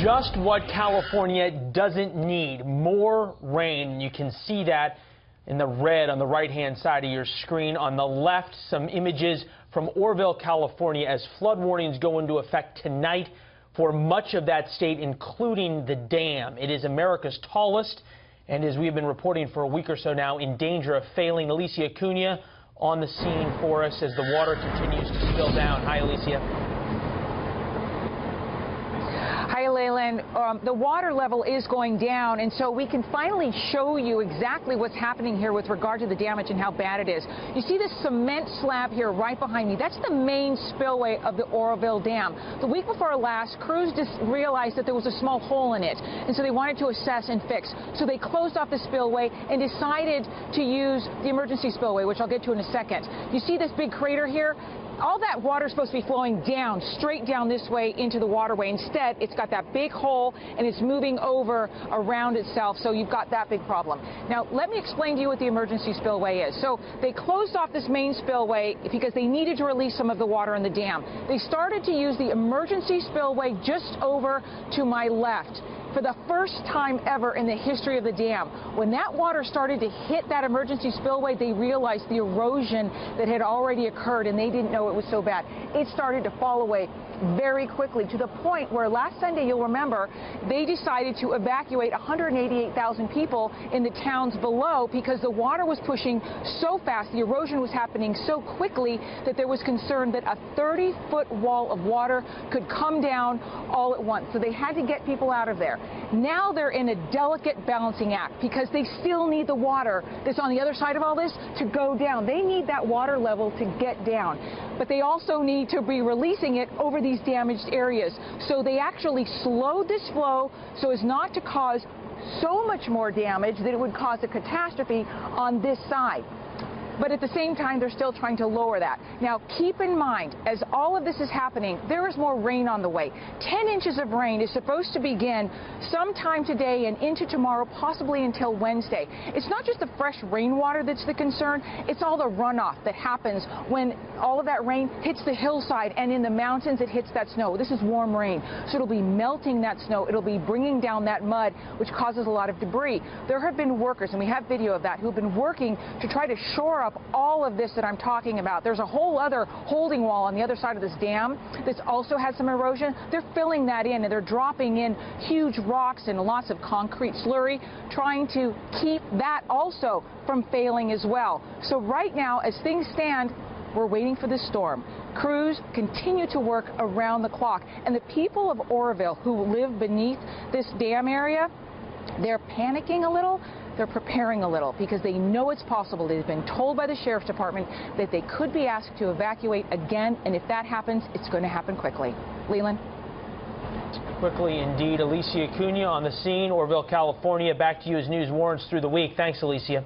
just what California doesn't need: more rain. You can see that in the red on the right-hand side of your screen. On the left, some images from Oroville, California, as flood warnings go into effect tonight for much of that state, including the dam. It is America's tallest, and as we've been reporting for a week or so now, in danger of failing. Alicia Acuna on the scene for us as the water continues to spill down. Hi, Alicia. Hi, Leland. The water level is going down, and so we can finally show you exactly what's happening here with regard to the damage and how bad it is. You see this cement slab here right behind me? That's the main spillway of the Oroville Dam. The week before last, crews just realized that there was a small hole in it, and so they wanted to assess and fix. So they closed off the spillway and decided to use the emergency spillway, which I'll get to in a second. You see this big crater here? All that water is supposed to be flowing down, straight down this way into the waterway. Instead, it's got that big hole and it's moving over around itself, so you've got that big problem. Now, let me explain to you what the emergency spillway is. So they closed off this main spillway because they needed to release some of the water in the dam. They started to use the emergency spillway just over to my left. For the first time ever in the history of the dam, when that water started to hit that emergency spillway, they realized the erosion that had already occurred, and they didn't know it was so bad. It started to fall away very quickly, to the point where last Sunday, you'll remember, they decided to evacuate 188,000 people in the towns below because the water was pushing so fast, the erosion was happening so quickly that there was concern that a 30-foot wall of water could come down all at once. So they had to get people out of there. Now they're in a delicate balancing act because they still need the water that's on the other side of all this to go down. They need that water level to get down, but they also need to be releasing it over these damaged areas. So they actually slowed this flow so as not to cause so much more damage that it would cause a catastrophe on this side. But at the same time, they're still trying to lower that. Now, keep in mind, as all of this is happening, there is more rain on the way. 10 inches of rain is supposed to begin sometime today and into tomorrow, possibly until Wednesday. It's not just the fresh rainwater that's the concern, it's all the runoff that happens when all of that rain hits the hillside, and in the mountains it hits that snow. This is warm rain, so it'll be melting that snow. It'll be bringing down that mud, which causes a lot of debris. There have been workers, and we have video of that, who've been working to try to shore up all of this that I'm talking about. There's a whole other holding wall on the other side of this dam that's also had some erosion. They're filling that in, and they're dropping in huge rocks and lots of concrete slurry, trying to keep that also from failing as well. So right now, as things stand, we're waiting for this storm. Crews continue to work around the clock, and the people of Oroville who live beneath this dam area, they're panicking a little. They're preparing a little because they know it's possible. They've been told by the Sheriff's Department that they could be asked to evacuate again, and if that happens, it's going to happen quickly. Leland? Quickly indeed. Alicia Acuna on the scene, Oroville, California. Back to you as news warrants through the week. Thanks, Alicia.